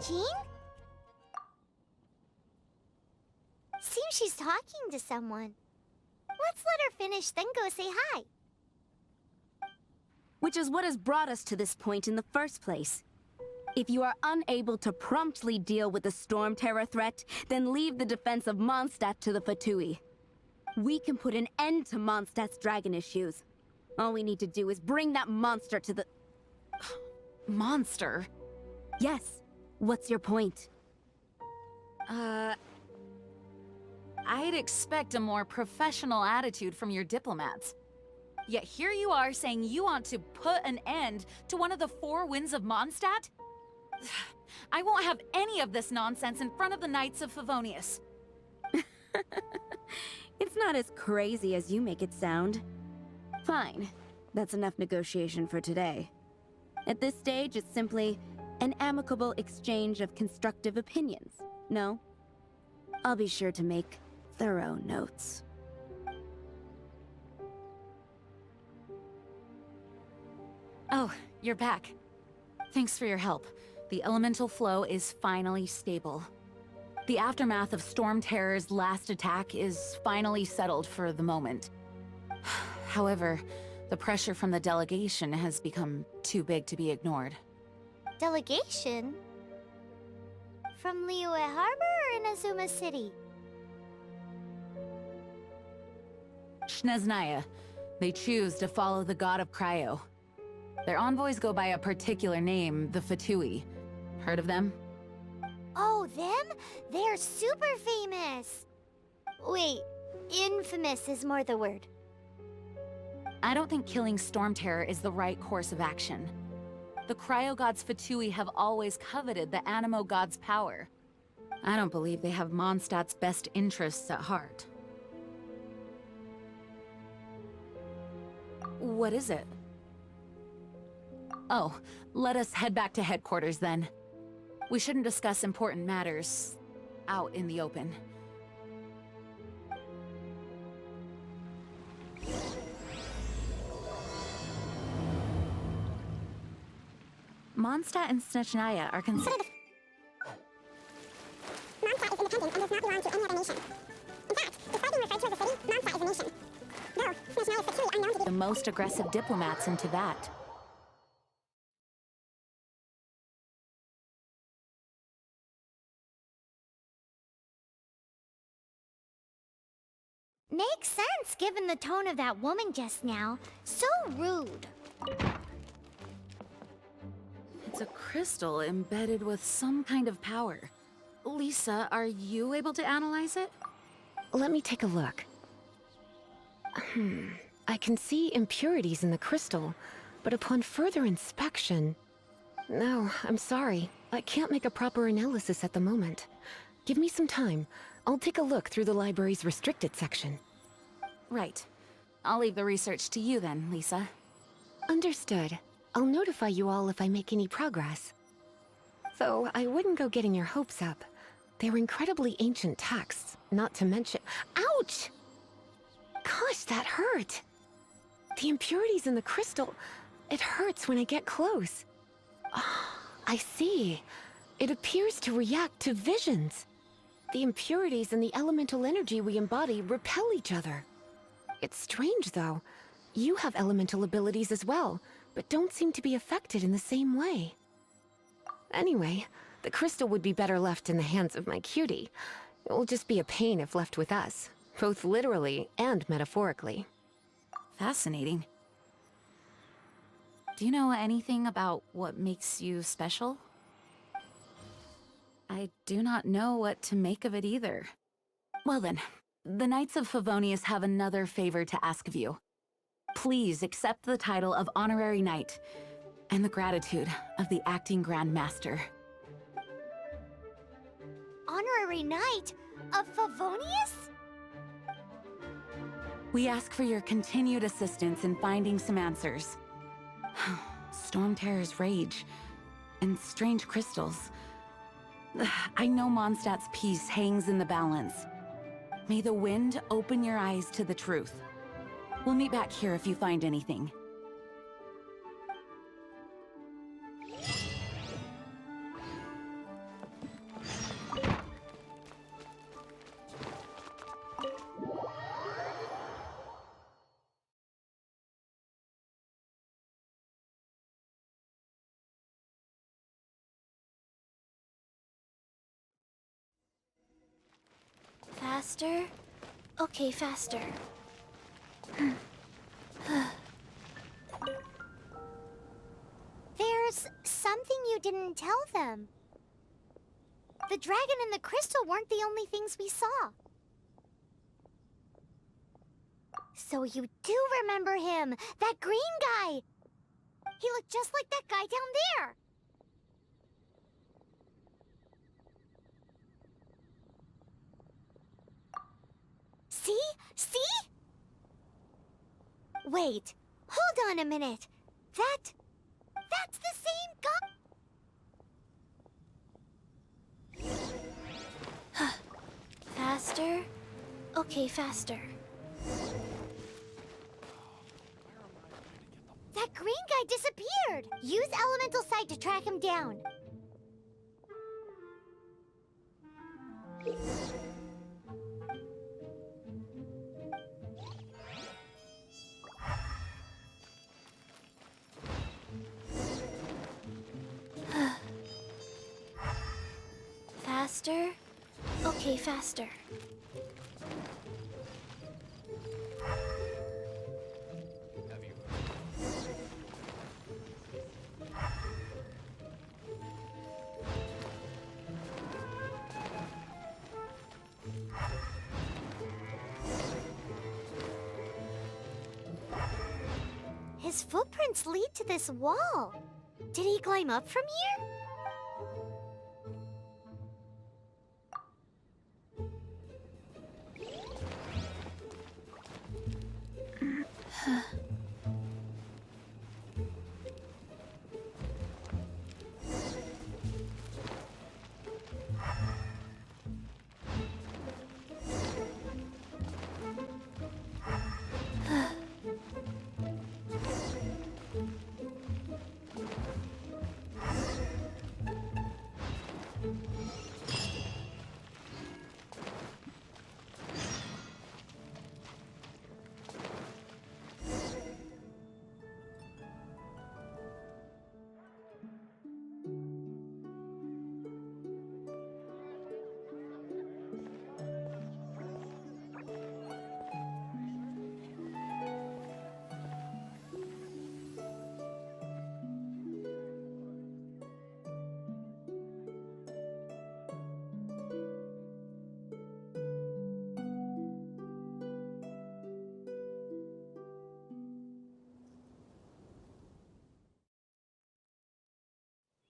Jean? Seems she's talking to someone. Let's let her finish, then go say hi. Which is what has brought us to this point in the first place. If you are unable to promptly deal with the Storm Terror threat, then leave the defense of Mondstadt to the Fatui. We can put an end to Mondstadt's dragon issues. All we need to do is bring that monster to the... Monster? Yes. What's your point? I'd expect a more professional attitude from your diplomats. Yet here you are saying you want to put an end to one of the four winds of Mondstadt? I won't have any of this nonsense in front of the Knights of Favonius. It's not as crazy as you make it sound. Fine. That's enough negotiation for today. At this stage, it's simply an amicable exchange of constructive opinions. No? I'll be sure to make thorough notes. Oh, you're back. Thanks for your help. The elemental flow is finally stable. The aftermath of Storm Terror's last attack is finally settled for the moment. However, the pressure from the delegation has become too big to be ignored. Delegation? From Liyue Harbor or Inazuma City? Shneznaya. They choose to follow the god of Cryo. Their envoys go by a particular name, the Fatui. Heard of them? Oh, them? They're super famous! Wait, infamous is more the word. I don't think killing Storm Terror is the right course of action. The Cryo God's Fatui have always coveted the Animo God's power. I don't believe they have Mondstadt's best interests at heart. What is it? Oh, let us head back to headquarters then. We shouldn't discuss important matters out in the open. Mondstadt and Snezhnaya are considered... Mondstadt is independent and does not belong to any other nation. In fact, despite being referred to as a city, Mondstadt is a nation. Though, Snezhnaya's Fatui are known to be the most aggressive diplomats into that. Makes sense, given the tone of that woman just now. So rude. It's a crystal embedded with some kind of power. Lisa, are you able to analyze it? Let me take a look. I can see impurities in the crystal, but upon further inspection... No, I'm sorry. I can't make a proper analysis at the moment. Give me some time. I'll take a look through the library's restricted section. Right. I'll leave the research to you then, Lisa. Understood. I'll notify you all if I make any progress. Though, I wouldn't go getting your hopes up. They're incredibly ancient texts, not to mention— Ouch! Gosh, that hurt! The impurities in the crystal— it hurts when I get close. Ah, I see. It appears to react to visions. The impurities and the elemental energy we embody repel each other. It's strange, though. You have elemental abilities as well, but don't seem to be affected in the same way. Anyway, the crystal would be better left in the hands of my cutie. It will just be a pain if left with us, both literally and metaphorically. Fascinating. Do you know anything about what makes you special? I do not know what to make of it either. Well then, the Knights of Favonius have another favor to ask of you. Please accept the title of Honorary Knight, and the gratitude of the Acting Grand Master. Honorary Knight of Favonius? We ask for your continued assistance in finding some answers. Storm Terror's rage, and strange crystals. I know Mondstadt's peace hangs in the balance. May the wind open your eyes to the truth. We'll meet back here if you find anything. Faster? Okay, faster. There's something you didn't tell them. The dragon and the crystal weren't the only things we saw. So you do remember him, that green guy! He looked just like that guy down there! See? See? Wait, hold on a minute. That's the same guy! Faster? Okay, faster. That green guy disappeared! Use Elemental Sight to track him down. Faster? Okay, faster. His footprints lead to this wall. Did he climb up from here?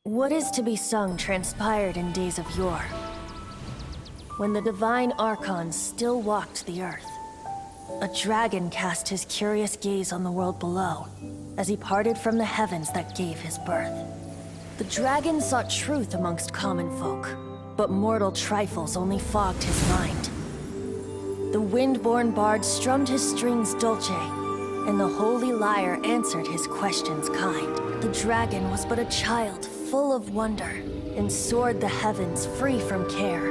What is to be sung transpired in days of yore, when the divine archons still walked the earth. A dragon cast his curious gaze on the world below, as he parted from the heavens that gave his birth. The dragon sought truth amongst common folk, but mortal trifles only fogged his mind. The wind-born bard strummed his strings dolce, and the holy lyre answered his questions kind. The dragon was but a child, full of wonder, and soared the heavens free from care.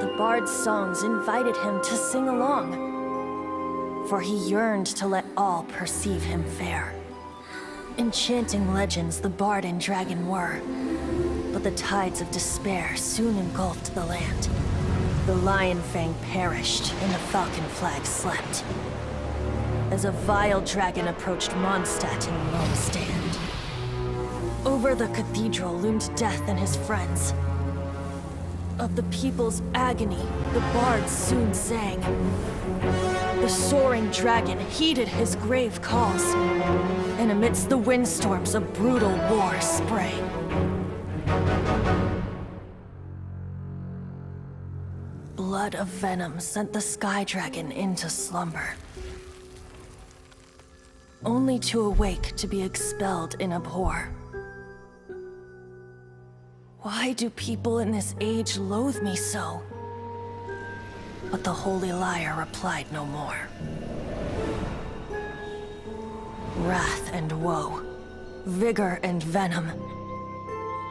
The bard's songs invited him to sing along, for he yearned to let all perceive him fair. Enchanting legends the bard and dragon were, but the tides of despair soon engulfed the land. The lion fang perished, and the falcon flag slept, as a vile dragon approached Mondstadt in Mondstadt. Over the cathedral loomed death and his friends. Of the people's agony, the bards soon sang. The soaring dragon heeded his grave calls, and amidst the windstorms a brutal war sprang. Blood of venom sent the sky dragon into slumber, only to awake to be expelled in abhor. Why do people in this age loathe me so? But the holy lyre replied no more. Wrath and woe, vigor and venom,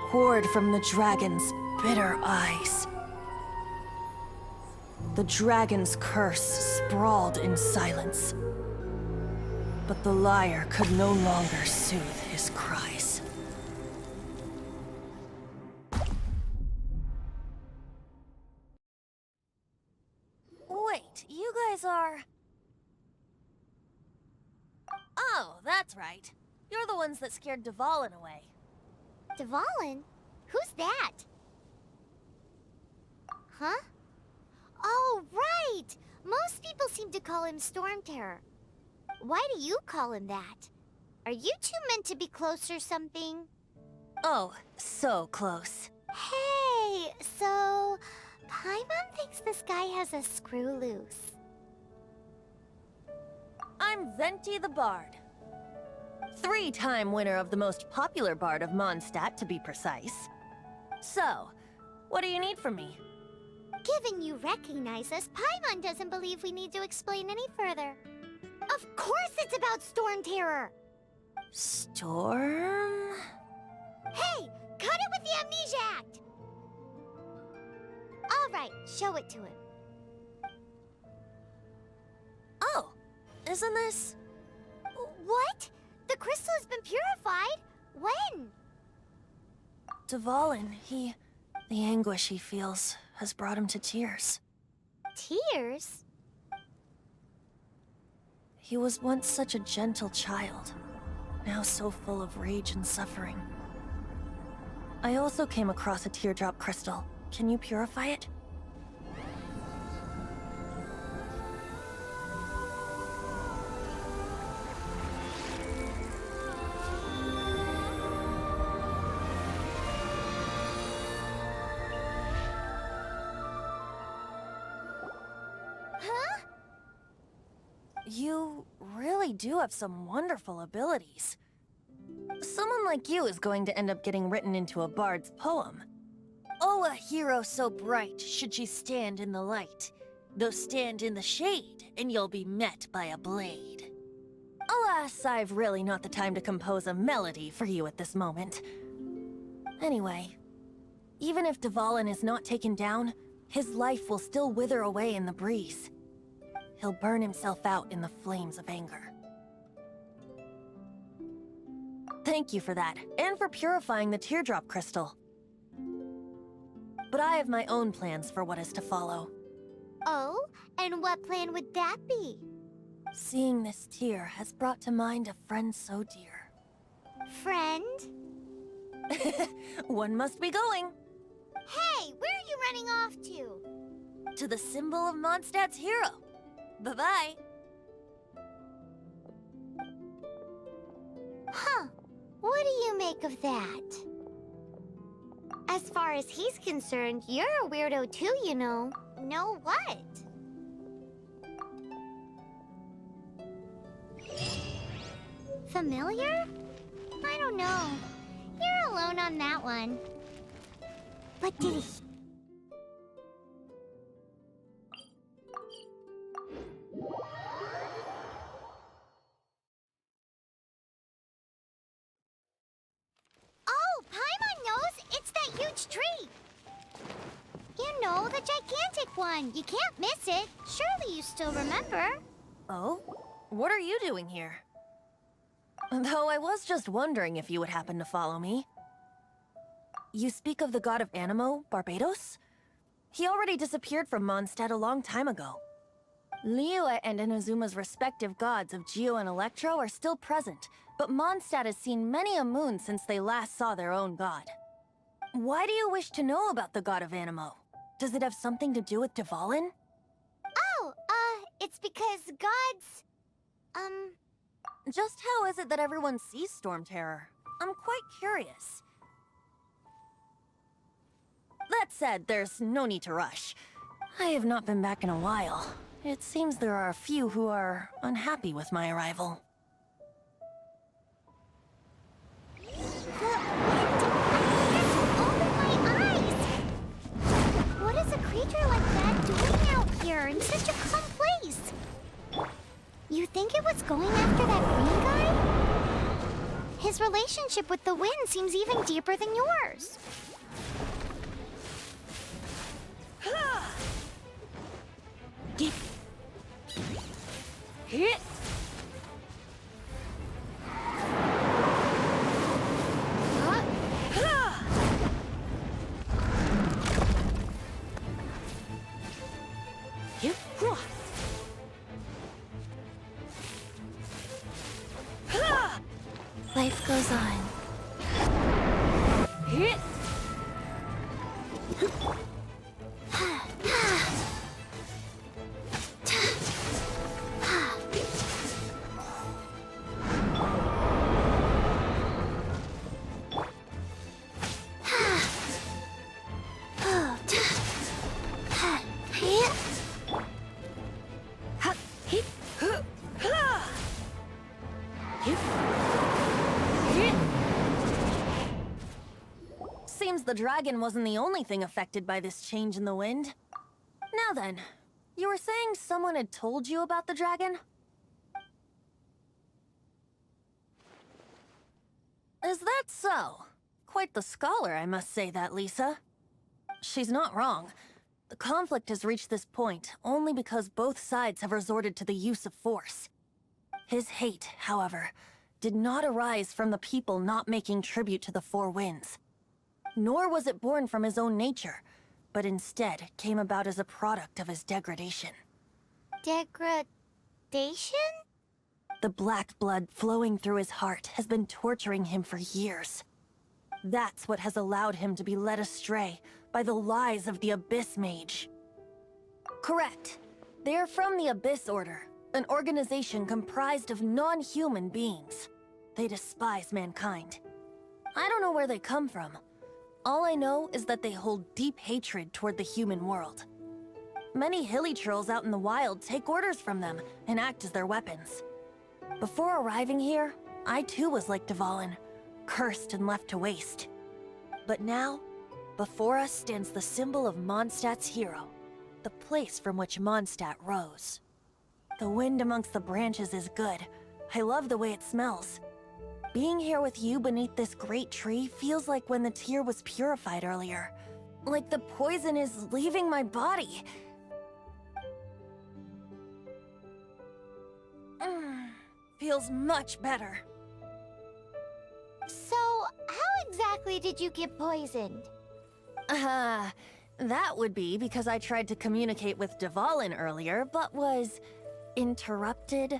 poured from the dragon's bitter eyes. The dragon's curse sprawled in silence, but the lyre could no longer soothe his cries. that's right. You're the ones that scared Dvalin away. Dvalin? Who's that? Huh? Oh, right! Most people seem to call him Storm Terror. Why do you call him that? Are you two meant to be close or something? Oh, so close. Hey, so Paimon thinks this guy has a screw loose. I'm Venti the Bard. 3-time winner of the most popular bard of Mondstadt, to be precise. So, what do you need from me? Given you recognize us, Paimon doesn't believe we need to explain any further. Of course it's about Storm Terror! Storm? Hey, cut it with the Amnesia Act! All right, show it to him. Oh, isn't this? What? The crystal has been purified? When? Dvalin, the anguish he feels has brought him to tears. Tears? He was once such a gentle child, now so full of rage and suffering. I also came across a teardrop crystal. Can you purify it? Huh? You really do have some wonderful abilities. Someone like you is going to end up getting written into a bard's poem. Oh, a hero so bright should she stand in the light, though stand in the shade, and you'll be met by a blade. Alas, I've really not the time to compose a melody for you at this moment. Anyway, even if Dvalin is not taken down, his life will still wither away in the breeze. He'll burn himself out in the flames of anger. Thank you for that, and for purifying the teardrop crystal. But I have my own plans for what is to follow. Oh, and what plan would that be? Seeing this tear has brought to mind a friend so dear. Friend? One must be going. Hey, where are you running off to? To the symbol of Mondstadt's hero. Bye-bye. Huh. What do you make of that? As far as he's concerned, you're a weirdo too, you know. Know what? Familiar? I don't know. You're alone on that one. But did he... Oh, Paimon knows! It's that huge tree! You know, the gigantic one. You can't miss it. Surely you still remember. Oh? What are you doing here? Though I was just wondering if you would happen to follow me. You speak of the god of Animo, Barbados? He already disappeared from Mondstadt a long time ago. Liyue and Inazuma's respective gods of Geo and Electro are still present, but Mondstadt has seen many a moon since they last saw their own god. Why do you wish to know about the god of Animo? Does it have something to do with Dvalin? Oh, it's because gods... Just how is it that everyone sees Storm Terror? I'm quite curious. That said, there's no need to rush. I have not been back in a while. It seems there are a few who are unhappy with my arrival. Open my eyes! What is a creature like that doing out here in such a calm place? You think it was going after that green guy? His relationship with the wind seems even deeper than yours. Life goes on. Seems the dragon wasn't the only thing affected by this change in the wind. Now then, you were saying someone had told you about the dragon? Is that so? Quite the scholar, I must say that, Lisa. She's not wrong. The conflict has reached this point only because both sides have resorted to the use of force. His hate, however, did not arise from the people not making tribute to the Four Winds. Nor was it born from his own nature, but instead came about as a product of his degradation. Degradation? The black blood flowing through his heart has been torturing him for years. That's what has allowed him to be led astray by the lies of the Abyss Mage. Correct. They are from the Abyss Order, an organization comprised of non-human beings. They despise mankind. I don't know where they come from. All I know is that they hold deep hatred toward the human world. Many hilly trolls out in the wild take orders from them and act as their weapons. Before arriving here, I too was like Dvalin, cursed and left to waste. But now, before us stands the symbol of Mondstadt's hero, the place from which Mondstadt rose. The wind amongst the branches is good. I love the way it smells. Being here with you beneath this great tree feels like when the tear was purified earlier. Like the poison is leaving my body. Feels much better. So, how exactly did you get poisoned? That would be because I tried to communicate with Dvalin earlier, but was interrupted.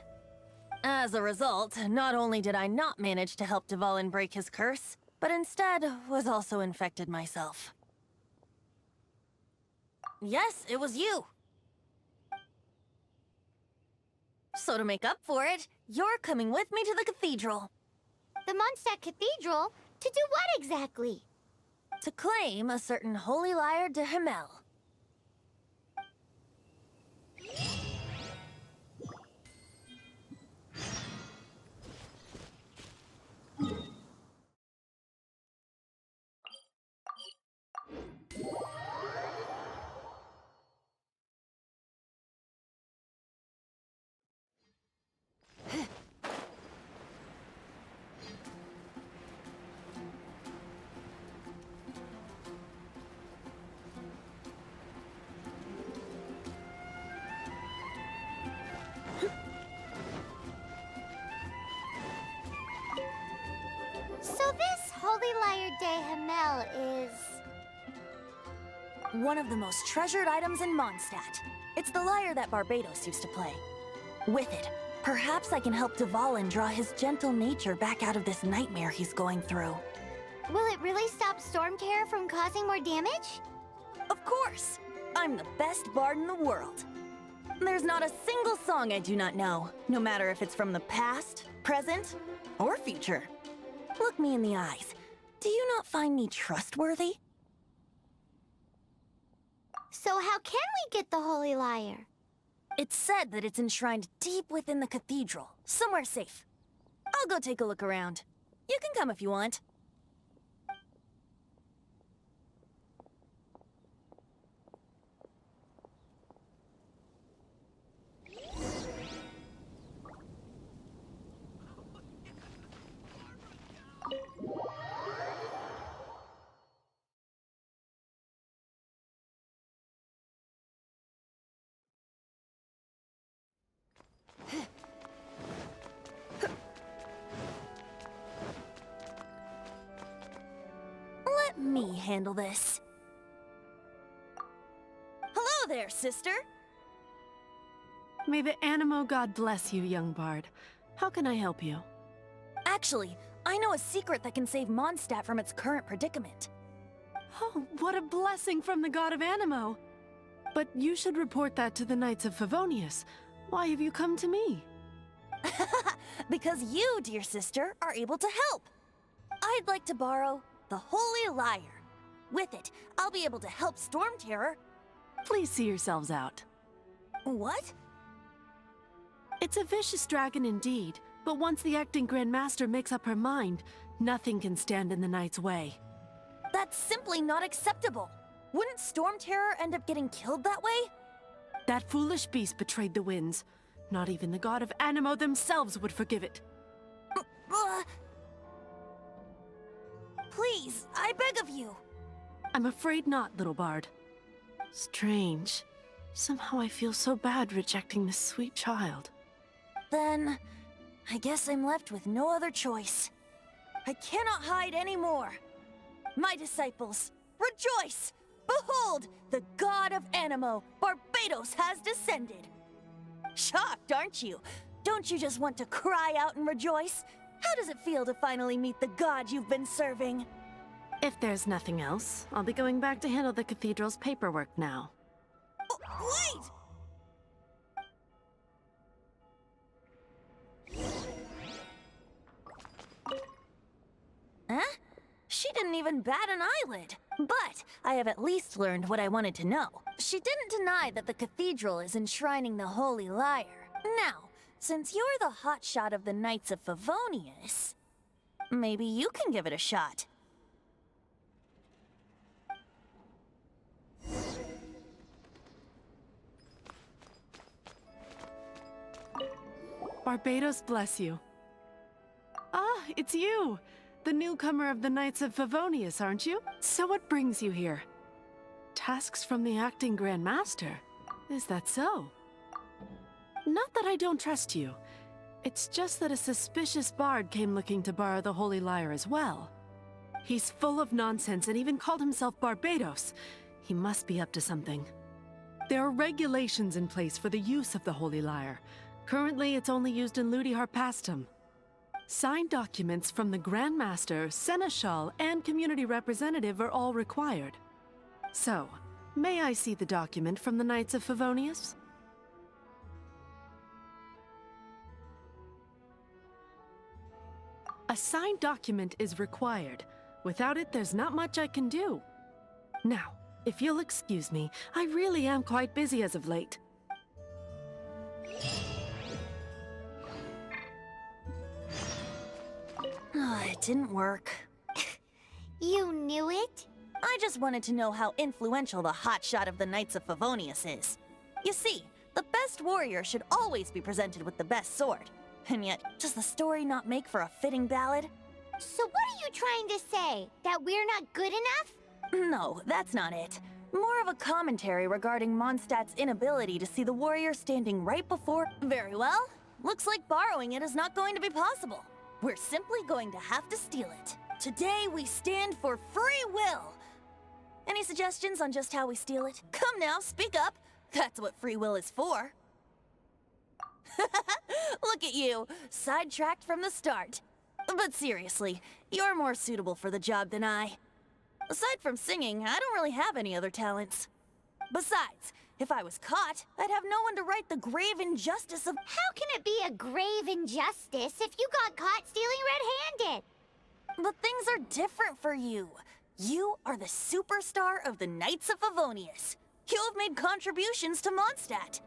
As a result, not only did I not manage to help Dvalin break his curse, but instead was also infected myself. Yes, it was you. So to make up for it, you're coming with me to the cathedral. The Mondstadt Cathedral? To do what exactly? To claim a certain holy lyre de Himmel. So this Holy Lyre de Himmel is... one of the most treasured items in Mondstadt. It's the lyre that Barbados used to play. With it, perhaps I can help Dvalin draw his gentle nature back out of this nightmare he's going through. Will it really stop Storm Terror from causing more damage? Of course! I'm the best bard in the world. There's not a single song I do not know, no matter if it's from the past, present, or future. Look me in the eyes. Do you not find me trustworthy? So how can we get the Holy Lyre? It's said that it's enshrined deep within the cathedral, somewhere safe. I'll go take a look around. You can come if you want. Let me handle this. Hello there, sister! May the Animo God bless you, young bard. How can I help you? Actually, I know a secret that can save Mondstadt from its current predicament. Oh, what a blessing from the god of Animo! But you should report that to the Knights of Favonius. Why have you come to me? Because you, dear sister, are able to help. I'd like to borrow the Holy Lyre. With it, I'll be able to help Storm Terror. Please see yourselves out. What? It's a vicious dragon indeed, but once the acting Grand Master makes up her mind, nothing can stand in the Knight's way. That's simply not acceptable. Wouldn't Storm Terror end up getting killed that way? That foolish beast betrayed the winds. Not even the god of Animo themselves would forgive it. Please, I beg of you. I'm afraid not, little bard. Strange. Somehow I feel so bad rejecting this sweet child. Then, I guess I'm left with no other choice. I cannot hide anymore. My disciples, rejoice! Behold, the god of Animo, Barbados, has descended. Shocked, aren't you? Don't you just want to cry out and rejoice? How does it feel to finally meet the god you've been serving? If there's nothing else, I'll be going back to handle the cathedral's paperwork now. Wait! Huh? She didn't even bat an eyelid. But I have at least learned what I wanted to know. She didn't deny that the cathedral is enshrining the Holy Lyre. Now, since you're the hotshot of the Knights of Favonius, maybe you can give it a shot. Barbados bless you. Ah, it's you! The newcomer of the Knights of Favonius, aren't you? So what brings you here? Tasks from the acting Grand Master? Is that so? Not that I don't trust you. It's just that a suspicious bard came looking to borrow the Holy Lyre as well. He's full of nonsense and even called himself Barbados. He must be up to something. There are regulations in place for the use of the Holy Lyre. Currently, it's only used in Ludi Harpastum. Signed documents from the Grand Master, Seneschal, and Community Representative are all required. So, may I see the document from the Knights of Favonius? A signed document is required. Without it, there's not much I can do. Now, if you'll excuse me, I really am quite busy as of late. It didn't work. You knew it? I just wanted to know how influential the hotshot of the Knights of Favonius is. You see, the best warrior should always be presented with the best sword. And yet, does the story not make for a fitting ballad? So what are you trying to say? That we're not good enough? No, that's not it. More of a commentary regarding Mondstadt's inability to see the warrior standing right before... Very well. Looks like borrowing it is not going to be possible. We're simply going to have to steal it. Today, we stand for free will. Any suggestions on just how we steal it? Come now, speak up. That's what free will is for. Look at you, sidetracked from the start. But seriously, you're more suitable for the job than I. Aside from singing, I don't really have any other talents. Besides, if I was caught, I'd have no one to right the grave injustice of— How can it be a grave injustice if you got caught stealing red-handed? But things are different for you. You are the superstar of the Knights of Favonius. You have made contributions to Mondstadt.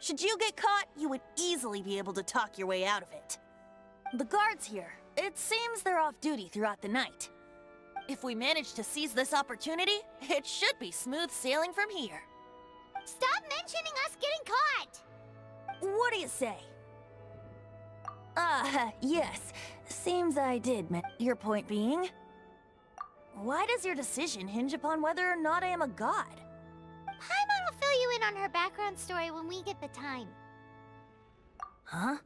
Should you get caught, you would easily be able to talk your way out of it. The guards here, it seems they're off duty throughout the night. If we manage to seize this opportunity, it should be smooth sailing from here. Stop mentioning us getting caught! What do you say? Yes. Seems I did, your point being? Why does your decision hinge upon whether or not I am a god? Paimon will fill you in on her background story when we get the time. Huh?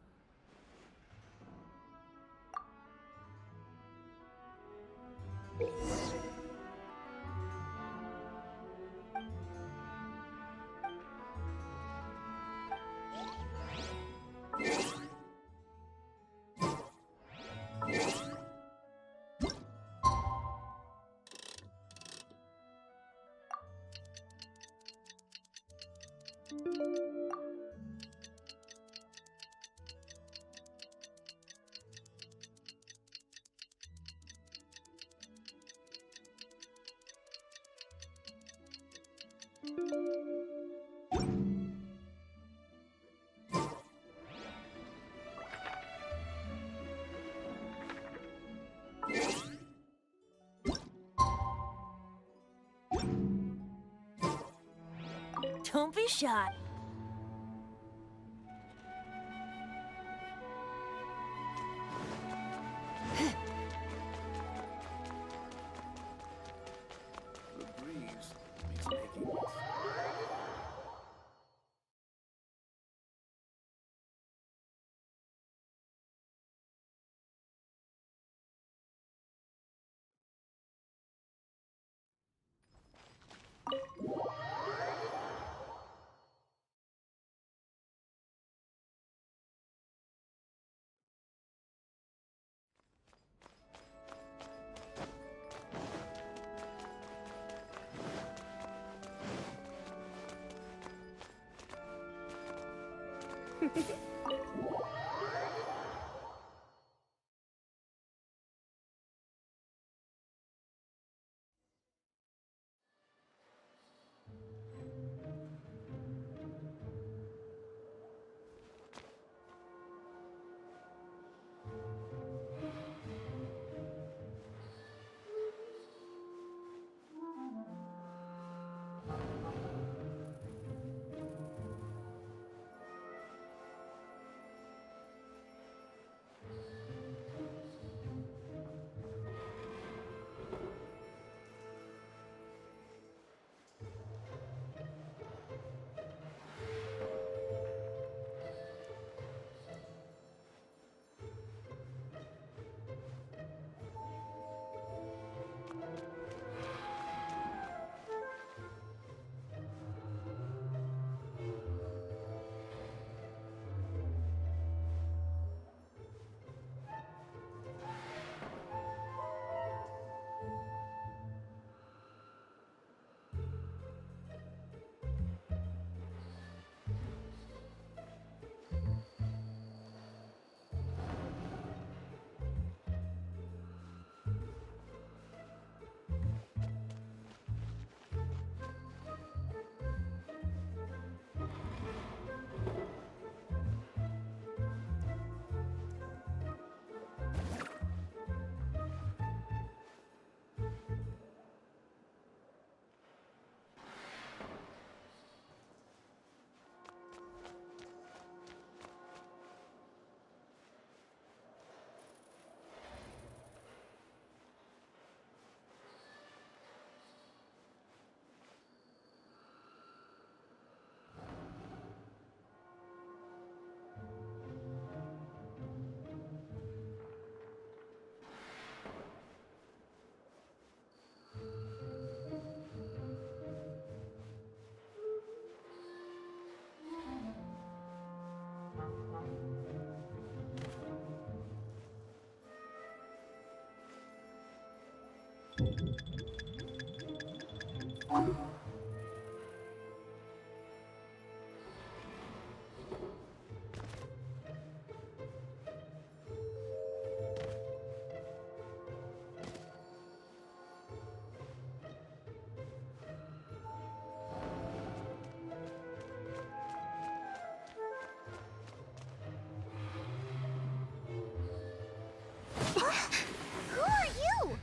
Don't be shy. The breeze is making this. Who are you?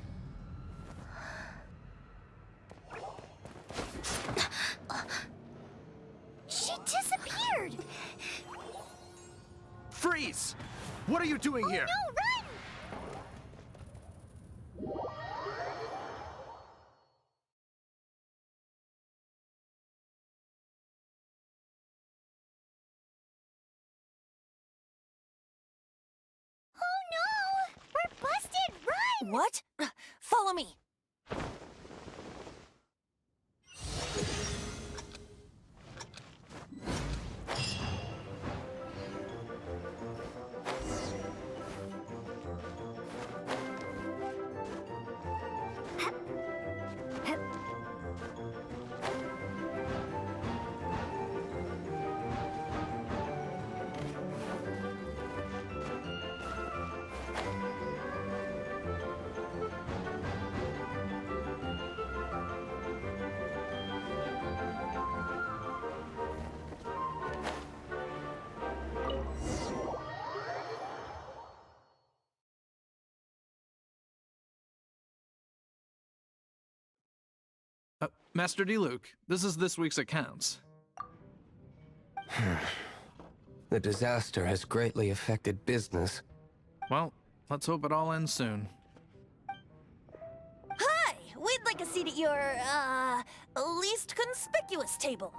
She disappeared! Freeze! What are you doing here? No, run! Oh no! We're busted! Run! What? Follow me. Master D. Luke, this is this week's accounts. The disaster has greatly affected business. Well, let's hope it all ends soon. Hi! We'd like a seat at your, least conspicuous table.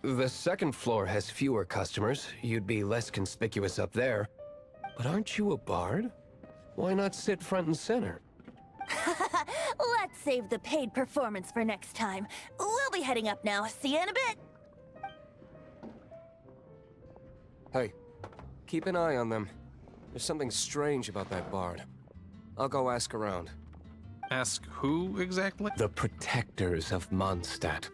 The second floor has fewer customers. You'd be less conspicuous up there. But aren't you a bard? Why not sit front and center? Let's save the paid performance for next time. We'll be heading up now. See you in a bit. Hey, keep an eye on them. There's something strange about that bard. I'll go ask around. Ask who exactly? The protectors of Mondstadt.